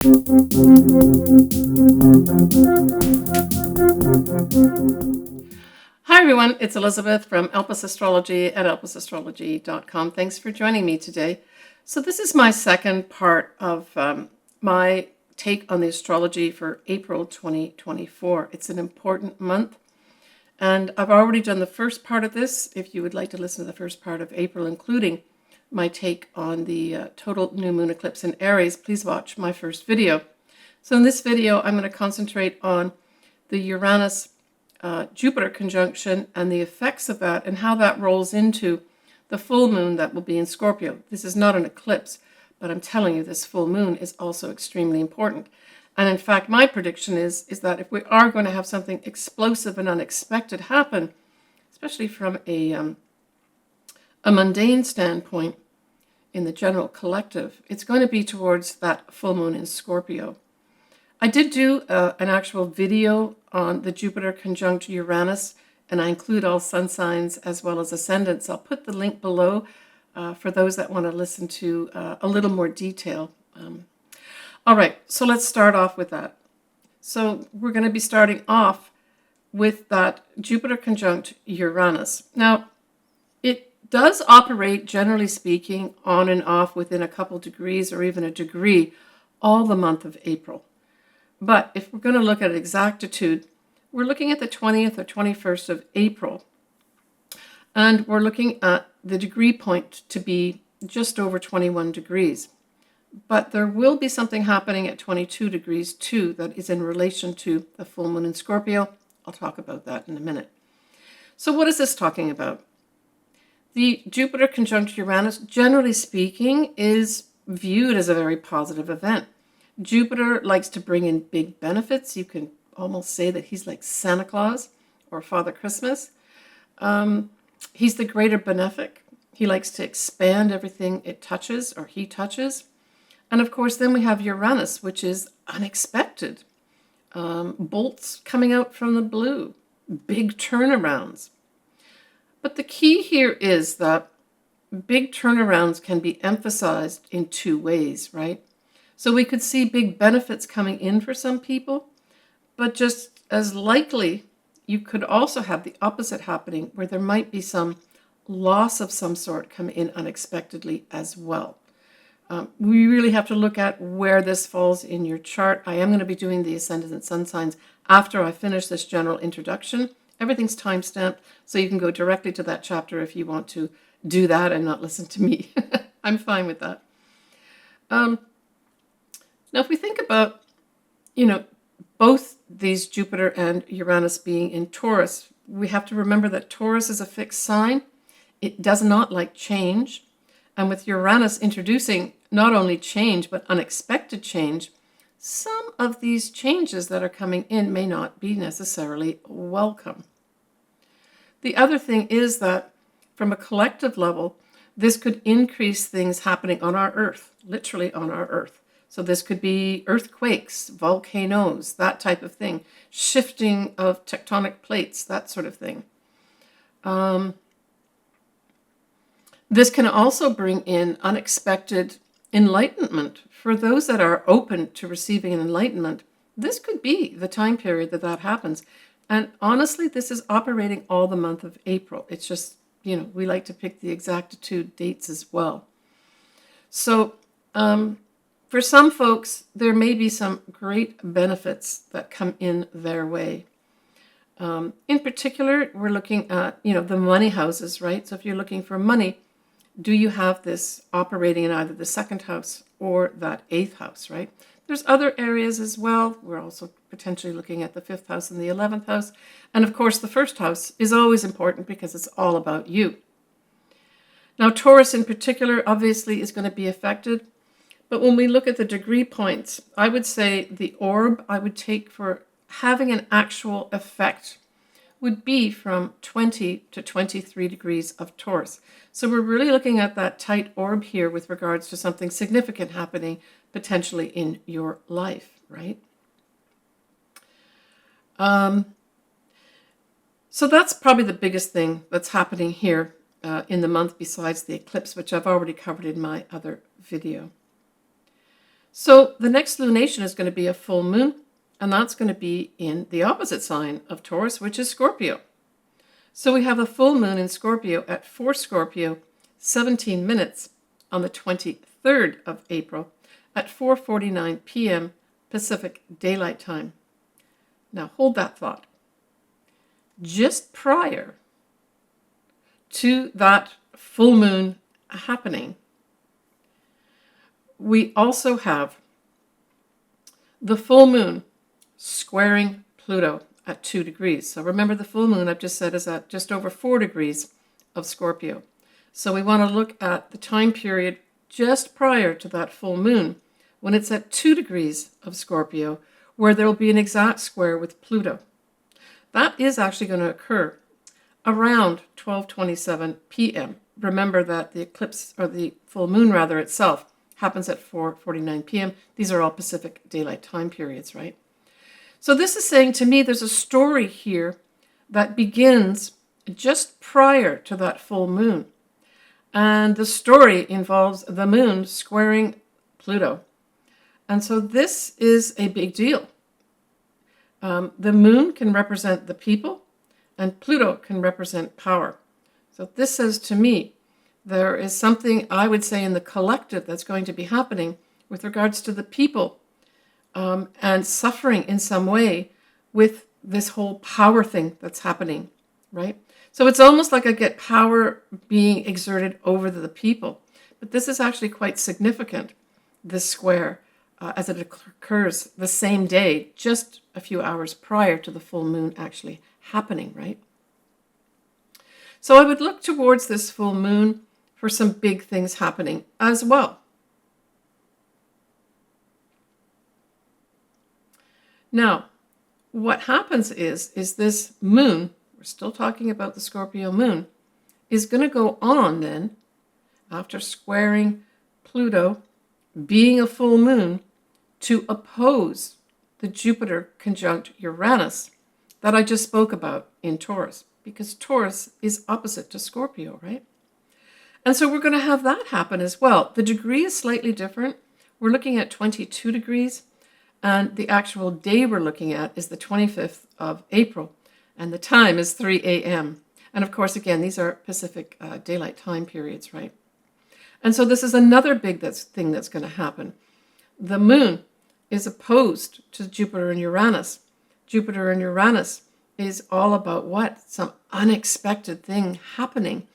Hi everyone, it's Elizabeth from Elpis Astrology at elpisastrology.com. Thanks for joining me today. So this is my second part of my take on the astrology for April 2024. It's an important month, and I've already done the first part of this. If you would like to listen to the first part of April, including my take on the total new moon eclipse in Aries, please watch my first video. So in this video, I'm going to concentrate on the Uranus Jupiter conjunction and the effects of that and how that rolls into the full moon that will be in Scorpio. This is not an eclipse, but I'm telling you this full moon is also extremely important. And in fact, my prediction is that if we are going to have something explosive and unexpected happen, especially from a mundane standpoint in the general collective, it's going to be towards that full moon in Scorpio. I did do an actual video on the Jupiter conjunct Uranus, and I include all sun signs as well as ascendants. I'll put the link below for those that want to listen to a little more detail. All right, so let's start off with that. So we're going to be starting off with that Jupiter conjunct Uranus. Now, it does operate, generally speaking, on and off within a couple degrees or even a degree all the month of April. But if we're going to look at exactitude, we're looking at the 20th or 21st of April. And we're looking at the degree point to be just over 21 degrees. But there will be something happening at 22 degrees too that is in relation to the full moon in Scorpio. I'll talk about that in a minute. So what is this talking about? The Jupiter conjunct Uranus, generally speaking, is viewed as a very positive event. Jupiter likes to bring in big benefits. You can almost say that he's like Santa Claus or Father Christmas. He's the greater benefic. He likes to expand everything it touches or he touches. And of course, then we have Uranus, which is unexpected. Bolts coming out from the blue, big turnarounds. But the key here is that big turnarounds can be emphasized in two ways, right? So we could see big benefits coming in for some people, but just as likely, you could also have the opposite happening where there might be some loss of some sort come in unexpectedly as well. We really have to look at where this falls in your chart. I am going to be doing the ascendant and sun signs after I finish this general introduction. Everything's time-stamped, so you can go directly to that chapter if you want to do that and not listen to me. I'm fine with that. Now, if we think about, both these Jupiter and Uranus being in Taurus, we have to remember that Taurus is a fixed sign. It does not like change. And with Uranus introducing not only change, but unexpected change, some of these changes that are coming in may not be necessarily welcome. The other thing is that from a collective level, this could increase things happening on our Earth, literally on our Earth. So this could be earthquakes, volcanoes, that type of thing, shifting of tectonic plates, that sort of thing. This can also bring in unexpected enlightenment. For those that are open to receiving an enlightenment, this could be the time period that happens. And honestly, this is operating all the month of April. It's just, we like to pick the exactitude dates as well. So, for some folks, there may be some great benefits that come in their way. In particular, we're looking at, the money houses, right? So if you're looking for money, do you have this operating in either the second house or that eighth house, right? There's other areas as well. We're also potentially looking at the fifth house and the 11th house. And of course, the first house is always important because it's all about you. Now, Taurus in particular, obviously, is going to be affected. But when we look at the degree points, I would say the orb I would take for having an actual effect would be from 20 to 23 degrees of Taurus. So we're really looking at that tight orb here with regards to something significant happening potentially in your life, right? So that's probably the biggest thing that's happening here in the month besides the eclipse, which I've already covered in my other video. So the next lunation is going to be a full moon, and that's going to be in the opposite sign of Taurus, which is Scorpio. So we have a full moon in Scorpio at 4 Scorpio, 17 minutes on the 23rd of April at 4:49 p.m. Pacific Daylight Time. Now hold that thought. Just prior to that full moon happening, we also have the full moon squaring Pluto at 2 degrees. So remember, the full moon, I've just said, is at just over 4 degrees of Scorpio. So we want to look at the time period just prior to that full moon, when it's at 2 degrees of Scorpio, where there will be an exact square with Pluto. That is actually going to occur around 12:27 p.m. Remember that the eclipse, or the full moon rather, itself happens at 4:49 p.m. These are all Pacific Daylight Time periods, right? So this is saying to me there's a story here that begins just prior to that full moon. And the story involves the moon squaring Pluto. And so this is a big deal. The moon can represent the people, and Pluto can represent power. So this says to me there is something, I would say, in the collective that's going to be happening with regards to the people and suffering in some way with this whole power thing that's happening, right? So it's almost like I get power being exerted over the people. But this is actually quite significant, this square, as it occurs the same day, just a few hours prior to the full moon actually happening, right? So I would look towards this full moon for some big things happening as well. Now, what happens is this moon, we're still talking about the Scorpio moon, is going to go on then, after squaring Pluto, being a full moon, to oppose the Jupiter conjunct Uranus that I just spoke about in Taurus, because Taurus is opposite to Scorpio, right? And so we're going to have that happen as well. The degree is slightly different. We're looking at 22 degrees, and the actual day we're looking at is the 25th of April, and the time is 3 a.m. And of course, again, these are Pacific Daylight Time periods, right? And so this is another big thing that's going to happen. The moon is opposed to Jupiter and Uranus. Jupiter and Uranus is all about what? Some unexpected thing happening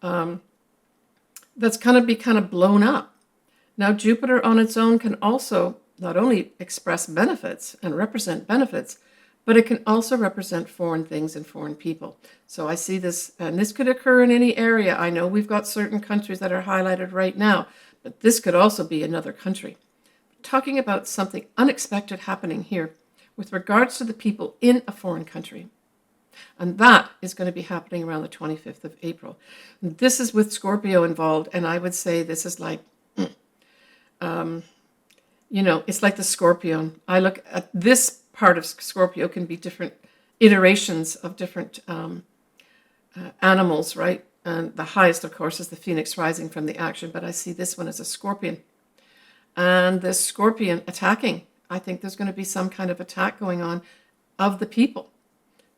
that's going to be kind of blown up. Now, Jupiter on its own can also not only express benefits and represent benefits, but it can also represent foreign things and foreign people. So I see this, and this could occur in any area. I know we've got certain countries that are highlighted right now, but this could also be another country. Talking about something unexpected happening here with regards to the people in a foreign country. And that is going to be happening around the 25th of April. This is with Scorpio involved, and I would say this is like, it's like the scorpion. I look at this part of Scorpio can be different iterations of different animals, right? And the highest, of course, is the phoenix rising from the action, but I see this one as a scorpion. And this scorpion attacking, I think there's going to be some kind of attack going on of the people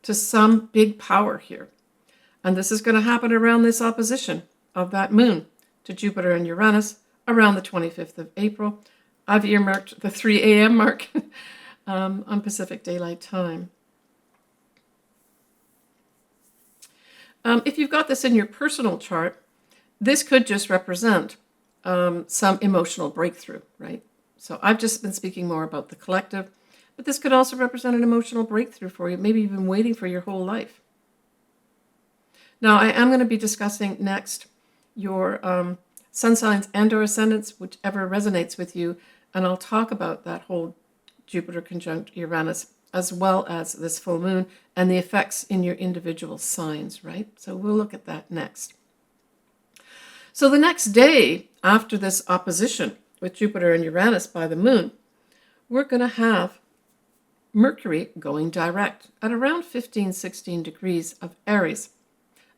to some big power here. And this is going to happen around this opposition of that moon to Jupiter and Uranus around the 25th of April. I've earmarked the 3 a.m. mark on Pacific Daylight Time. If you've got this in your personal chart, this could just represent some emotional breakthrough, right? So I've just been speaking more about the collective, but this could also represent an emotional breakthrough for you. Maybe you've been waiting for your whole life. Now, I am going to be discussing next your sun signs and or ascendants, whichever resonates with you, and I'll talk about that whole Jupiter conjunct Uranus, as well as this full moon and the effects in your individual signs, right? So we'll look at that next. So the next day after this opposition with Jupiter and Uranus by the moon, we're going to have Mercury going direct at around 16 degrees of Aries.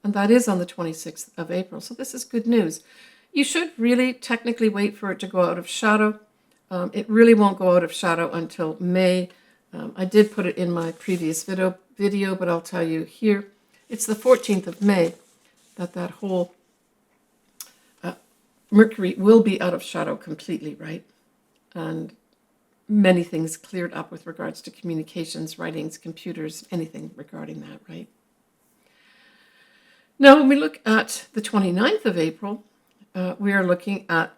And that is on the 26th of April. So this is good news. You should really technically wait for it to go out of shadow It really won't go out of shadow until May. I did put it in my previous video, but I'll tell you here, it's the 14th of May that whole Mercury will be out of shadow completely, right? And many things cleared up with regards to communications, writings, computers, anything regarding that, right? Now, when we look at the 29th of April, we are looking at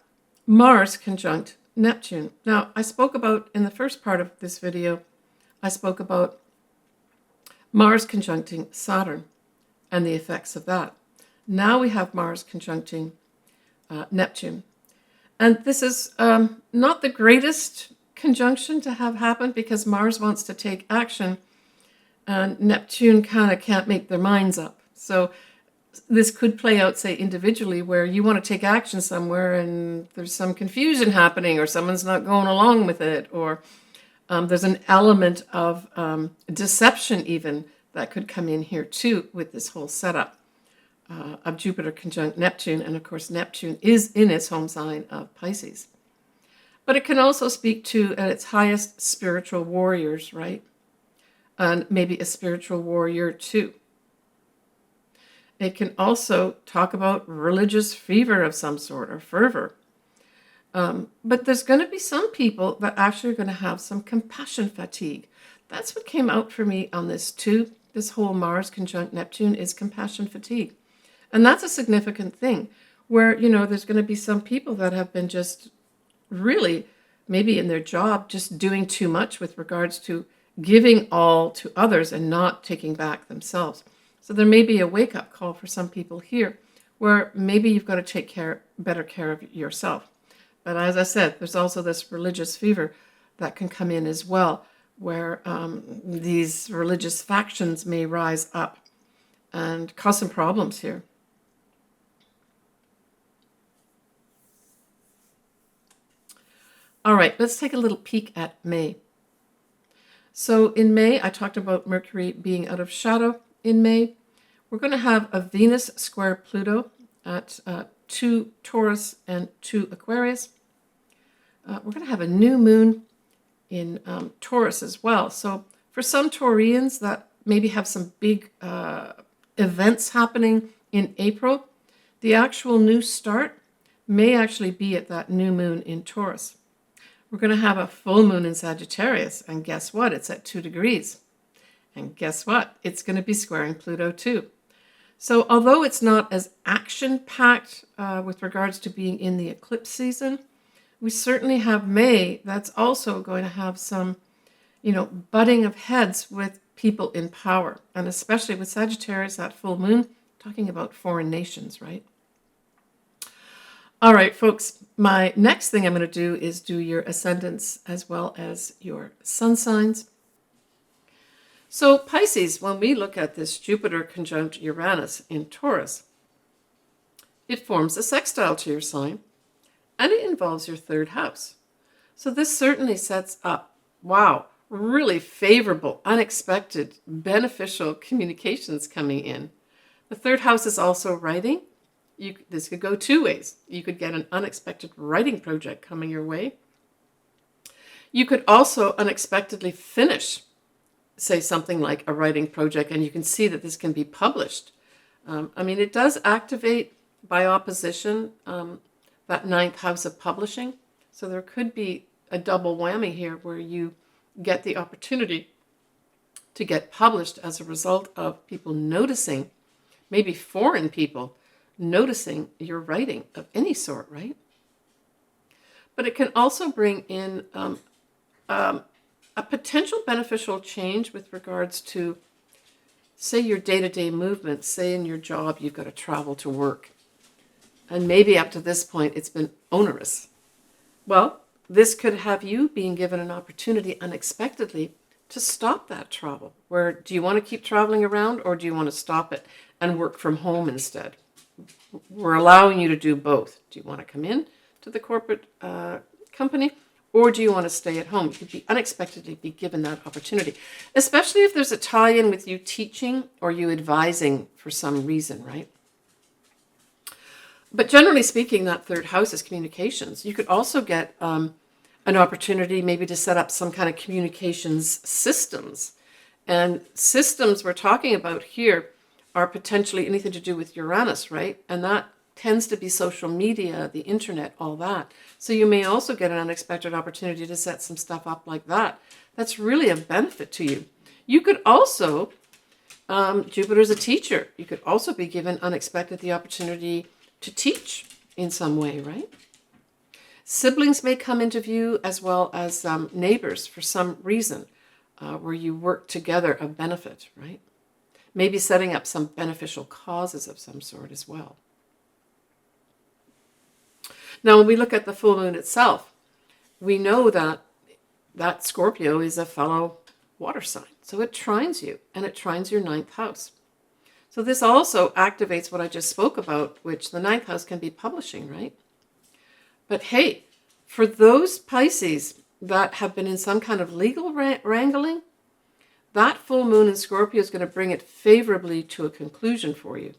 Mars conjunct Neptune. Now, I spoke about, in the first part of this video, I spoke about Mars conjuncting Saturn and the effects of that. Now we have Mars conjuncting Neptune. And this is not the greatest conjunction to have happen because Mars wants to take action and Neptune kind of can't make their minds up. So this could play out, say, individually, where you want to take action somewhere and there's some confusion happening or someone's not going along with it, or there's an element of deception even that could come in here too with this whole setup of Jupiter conjunct Neptune. And of course, Neptune is in its home sign of Pisces. But it can also speak to, at its highest, spiritual warriors, right? And maybe a spiritual warrior too. It can also talk about religious fever of some sort or fervor. But there's going to be some people that actually are going to have some compassion fatigue. That's what came out for me on this too. This whole Mars conjunct Neptune is compassion fatigue. And that's a significant thing where, you know, there's going to be some people that have been just really, maybe in their job, just doing too much with regards to giving all to others and not taking back themselves. So there may be a wake-up call for some people here where maybe you've got to take better care of yourself. But as I said, there's also this religious fever that can come in as well, where these religious factions may rise up and cause some problems here. All right, let's take a little peek at May. So in May, I talked about Mercury being out of shadow in May. We're going to have a Venus square Pluto at 2 Taurus and 2 Aquarius. We're going to have a new moon in Taurus as well. So for some Taurians that maybe have some big events happening in April, the actual new start may actually be at that new moon in Taurus. We're going to have a full moon in Sagittarius, and guess what? It's at 2 degrees. And guess what? It's going to be squaring Pluto too. So although it's not as action-packed with regards to being in the eclipse season, we certainly have May that's also going to have some, butting of heads with people in power. And especially with Sagittarius, that full moon, talking about foreign nations, right? All right, folks, my next thing I'm going to do is do your ascendants as well as your sun signs. So Pisces, when we look at this Jupiter conjunct Uranus in Taurus, it forms a sextile to your sign, and it involves your third house. So this certainly sets up, wow, really favorable, unexpected, beneficial communications coming in. The third house is also writing. This could go two ways. You could get an unexpected writing project coming your way. You could also unexpectedly finish, say, something like a writing project, and you can see that this can be published. It does activate by opposition that ninth house of publishing. So there could be a double whammy here where you get the opportunity to get published as a result of people noticing, maybe foreign people, noticing your writing of any sort, right? But it can also bring in a potential beneficial change with regards to, say, your day-to-day movements. Say in your job you've got to travel to work, and maybe up to this point it's been onerous. Well, this could have you being given an opportunity unexpectedly to stop that travel. Where do you want to keep traveling around, or do you want to stop it and work from home instead? We're allowing you to do both. Do you want to come in to the corporate company, or do you want to stay at home? You could be unexpectedly be given that opportunity, especially if there's a tie-in with you teaching or you advising for some reason, right? But generally speaking, that third house is communications. You could also get an opportunity maybe to set up some kind of communications systems. And systems we're talking about here are potentially anything to do with Uranus, right? And that tends to be social media, the internet, all that. So you may also get an unexpected opportunity to set some stuff up like that. That's really a benefit to you. You could also, Jupiter's a teacher. You could also be given unexpected the opportunity to teach in some way, right? Siblings may come into view, as well as neighbors for some reason, where you work together of benefit, right? Maybe setting up some beneficial causes of some sort as well. Now, when we look at the full moon itself, we know that Scorpio is a fellow water sign. So it trines you, and it trines your ninth house. So this also activates what I just spoke about, which the ninth house can be publishing, right? But hey, for those Pisces that have been in some kind of legal wrangling, that full moon in Scorpio is going to bring it favorably to a conclusion for you.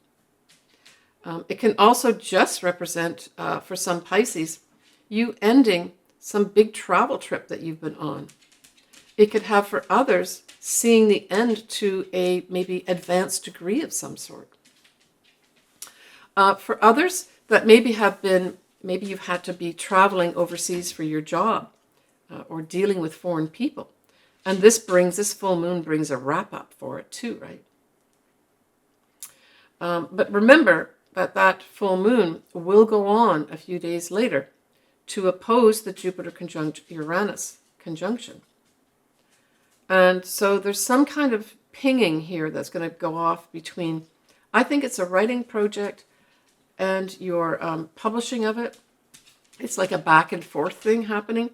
It can also just represent, for some Pisces, you ending some big travel trip that you've been on. It could have for others seeing the end to a maybe advanced degree of some sort. For others that maybe you've had to be traveling overseas for your job or dealing with foreign people. And this full moon brings a wrap up for it too, right? But remember that full moon will go on a few days later to oppose the Jupiter conjunct Uranus conjunction. And so there's some kind of pinging here that's going to go off between, I think it's a writing project and your publishing of it. It's like a back and forth thing happening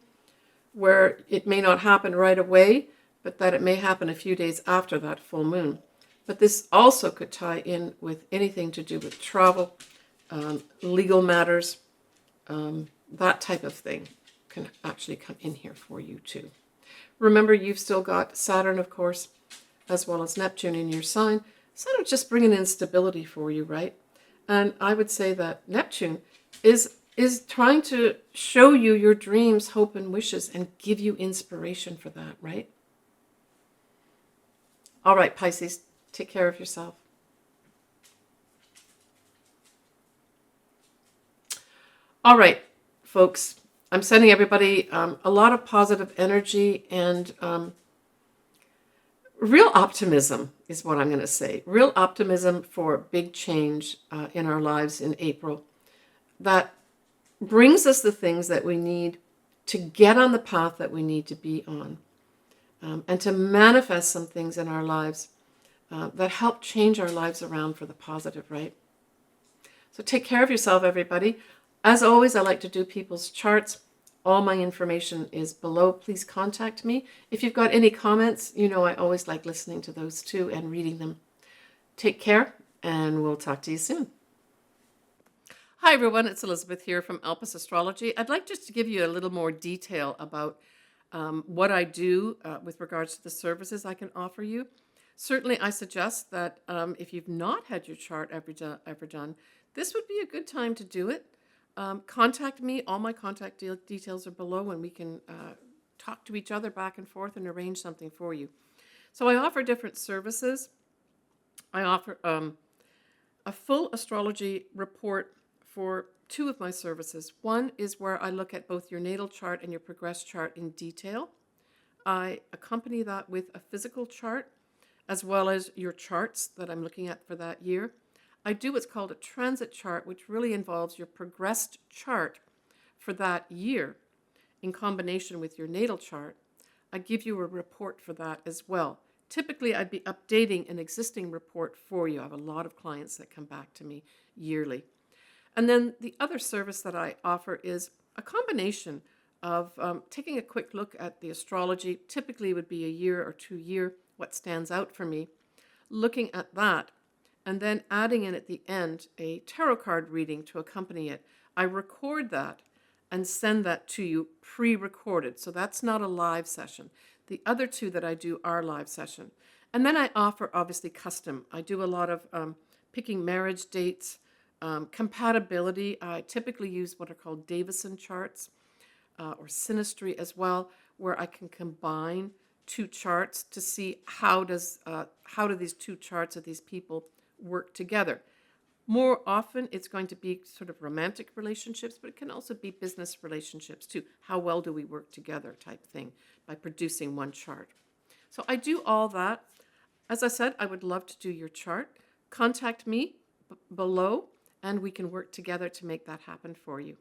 where it may not happen right away, but that it may happen a few days after that full moon. But this also could tie in with anything to do with travel, legal matters, that type of thing can actually come in here for you too. Remember, you've still got Saturn, of course, as well as Neptune in your sign. Saturn just bringing in stability for you, right? And I would say that Neptune is trying to show you your dreams, hope, and wishes and give you inspiration for that, right? All right, Pisces, take care of yourself. All right, folks, I'm sending everybody a lot of positive energy and real optimism is what I'm going to say. Real optimism for big change in our lives in April that brings us the things that we need to get on the path that we need to be on, and to manifest some things in our lives that help change our lives around for the positive, right? So take care of yourself, everybody. As always, I like to do people's charts. All my information is below. Please contact me. If you've got any comments, you know I always like listening to those too and reading them. Take care, and we'll talk to you soon. Hi, everyone. It's Elizabeth here from Elpis Astrology. I'd like just to give you a little more detail about what I do with regards to the services I can offer you. Certainly, I suggest that if you've not had your chart ever done, this would be a good time to do it. Contact me. All my contact details are below, and we can talk to each other back and forth and arrange something for you. So I offer different services. I offer a full astrology report for two of my services. One is where I look at both your natal chart and your progress chart in detail. I accompany that with a physical chart, as well as your charts that I'm looking at for that year. I do what's called a transit chart, which really involves your progressed chart for that year in combination with your natal chart. I give you a report for that as well. Typically, I'd be updating an existing report for you. I have a lot of clients that come back to me yearly. And then the other service that I offer is a combination of taking a quick look at the astrology. Typically, it would be a year or 2 year, what stands out for me, looking at that, and then adding in at the end a tarot card reading to accompany it. I record that and send that to you pre-recorded. So that's not a live session. The other two that I do are live session. And then I offer, obviously, custom. I do a lot of picking marriage dates, compatibility. I typically use what are called Davison charts. or synastry as well, where I can combine two charts to see how do these two charts of these people work together. More often, it's going to be sort of romantic relationships, but it can also be business relationships too. How well do we work together type thing by producing one chart. So I do all that. As I said, I would love to do your chart. Contact me below, and we can work together to make that happen for you.